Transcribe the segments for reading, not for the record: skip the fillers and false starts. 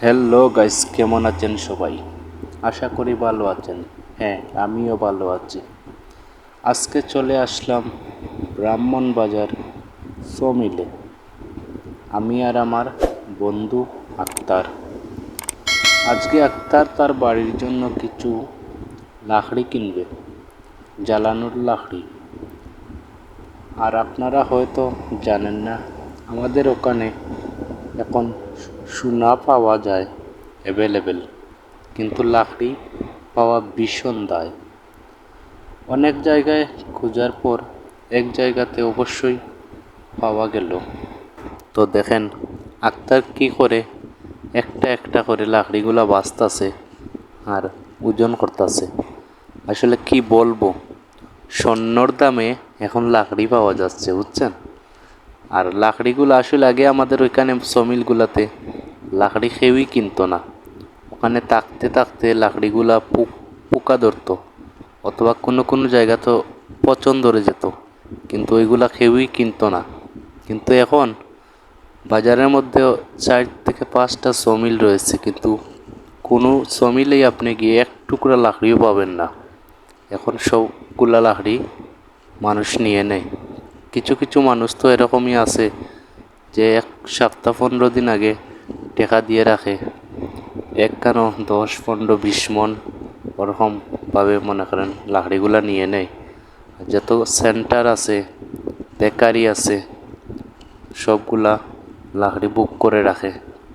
Hello guys, কেমন আছেন সবাই? আশা করি ভালো আছেন। হ্যাঁ, আমিও ভালো আছি। আজকে চলে আসলাম ব্রাহ্মণবাজার সমিলে। আমি আর আমার বন্ধু আক্তার। আজকে আক্তার তার বাড়ির জন্য কিছু লাকড়ি কিনবে, জ্বালানোর লাকড়ি। আর আপনারা হয়তো জানেন না, আমাদের ওখানে এখন সোনা পাওয়া যায় অ্যাভেলেবেল, কিন্তু লাকড়ি পাওয়া ভীষণ দায়। অনেক জায়গায় খোঁজার পর এক জায়গাতে অবশ্যই পাওয়া গেল। তো দেখেন আক্তার কি করে একটা একটা করে লাকড়িগুলা বাছতাছে আর ওজন করতেছে। আসলে কি বলবো, স্বর্ণর দামে এখন লাকড়ি পাওয়া যাচ্ছে, বুঝছেন? আর লাকড়িগুলো আসলে আগে আমাদের ওইখানে সমিলগুলাতে লাকড়ি কেউই কিনতো না। ওখানে থাকতে থাকতে লাকড়িগুলা পোকা ধরতো, অথবা কোনো কোনো জায়গা তো পচন ধরে যেত, কিন্তু ওইগুলা কেউই কিনতো না। কিন্তু এখন বাজারের মধ্যে 4 থেকে 5টা সমিল রয়েছে, কিন্তু কোনো সমিলেই আপনি গিয়ে এক টুকরা লাকড়িও পাবেন না। এখন সবগুলা লাকড়ি মানুষ নিয়ে নেয়। কিছু কিছু মানুষ তো এরকমই আছে যে 1 সপ্তাহ 15 দিন আগে টাকা দিয়ে রাখে, কেন 10, 15, 20 মন ওরকমভাবে মনে করেন লাকড়িগুলা নিয়ে নেয়। যত সেন্টার আছে, বেকারি আছে, সবগুলা লাকড়ি বুক করে রাখে।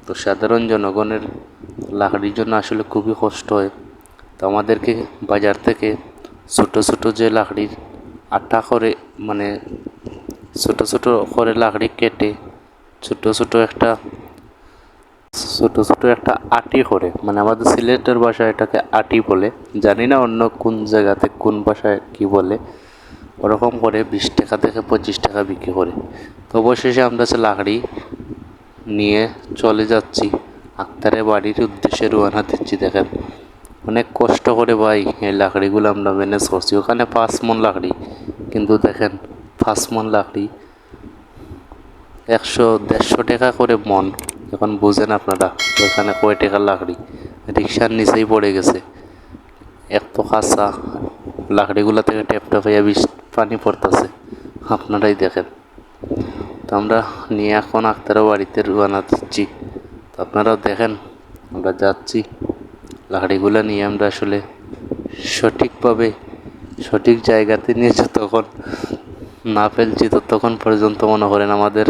তো সাধারণ জনগণের লাকড়ির জন্য আসলে খুবই কষ্ট হয়। তো আমাদেরকে বাজার থেকে ছোট ছোট যে লাকড়ির আটা করে, মানে ছোট ছোট করে লাকড়ি কেটে ছোট ছোট একটা আটি করে, মানে আমাদের সিলেটের ভাষায় এটাকে আটি বলে, জানি না অন্য কোন জায়গাতে কোন ভাষায় কি বলে। ওরকম করে 20 টাকা থেকে 25 টাকা বিক্রি করে। তো অবশেষে আমরা সে লাকড়ি নিয়ে চলে যাচ্ছি আক্তারের বাড়ির উদ্দেশ্যে, রওনা দিচ্ছি। দেখেন অনেক কষ্ট করে ভাই এই লাকড়িগুলো আমরা ম্যানেজ করছি। ওখানে 5 মন লাকড়ি, কিন্তু দেখেন 5 মন লাকড়ি 100-150 টাকা করে মন। এখন বুঝেন আপনারা ওইখানে কয় টাকার লাকড়ি রিক্সার নিচেই পড়ে গেছে। এত কাঁচা লাকড়িগুলা থেকে টেপটা পাইয়া পানি পড়তেছে, আপনারাই দেখেন। তো আমরা নিয়ে এখন আক্তারের বাড়িতে রওনা দিচ্ছি। তো আপনারাও দেখেন আমরা যাচ্ছি। লাকড়িগুলা নিয়ে আমরা আসলে সঠিকভাবে সঠিক জায়গাতে নিয়ে যতক্ষণ না ফেলছি ততক্ষণ পর্যন্ত মনে করেন আমাদের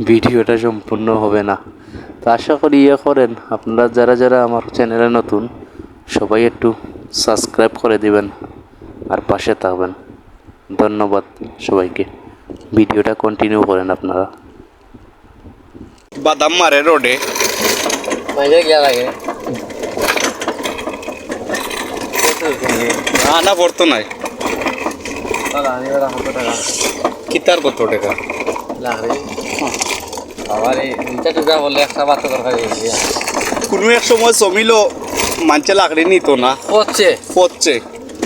ভিডিওটা সম্পূর্ণ হবে না। তো আশা করি করেন আপনারা যারা যারা আমার চ্যানেলে নতুন, সবাই একটু সাবস্ক্রাইব করে দিবেন আর পাশে থাকবেন। ধন্যবাদ সবাইকে। ভিডিওটা কন্টিনিউ করেন আপনারা। বাদাম মারে রোডে মাইনে গিয়া লাগে না পড়তো নাই। আনিবার 100 টাকা কিতার কত টাকা লাগে। আবার এই 2 টাকা বললে একটা বাচ্চা দরকার কোনো এক সময় জমিলো মানছে লাকড়ি নিত না, পচছে।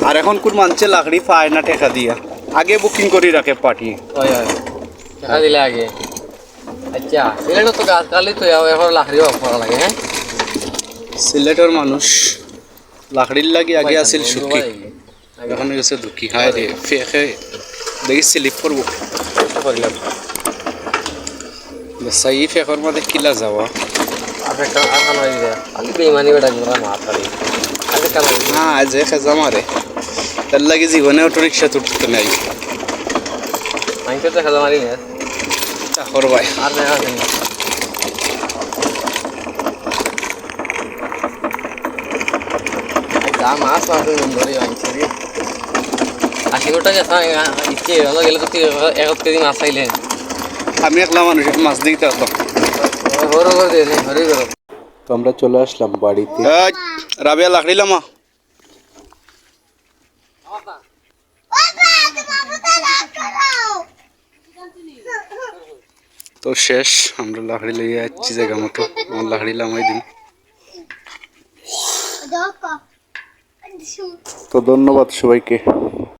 আর এখন কোন মানছে লাকড়ি পায় না টাকা দিয়া, আগে বুকিং করে রাখে পাঠিয়ে। টাকা দিলে আগে। আচ্ছা সিলেটও তো গাছ কালি তো এখন লাকড়ি করা লাগে। হ্যাঁ, সিলেটের মানুষ লাকড়ির লাগে আগে আছিল সুখী, এখন গেছে দুঃখী। হায় রে ফেঁকে দেখি স্লিপ করবো করলাম সাই ফেঁকর মধ্যে কিলা যাওয়া। বেমানি বেটা মাছ খালি হ্যাঁ আজ খেজা মারে, তার লাগে জীবনে অটো রিক্সা তুলতে নাই। মাইকে তো খেলা মারি না চাকর ভাই আর দেখা মাছ মাছ ধরে আনছি 80 টাকা ইচ্ছে গেলে তো 1 কেজি মাছ চাইলেন। আমি একলা মানুষ মাছ দিতে হতো। তো আমরা চলে আসলাম বাড়িতে। রাবিয়া লাকড়ি লামা তো শেষ, আমরা লাকড়ি লইয়া যাচ্ছি জায়গা মতো। আমার লাকড়ি লামাই দিন। তো ধন্যবাদ সবাইকে।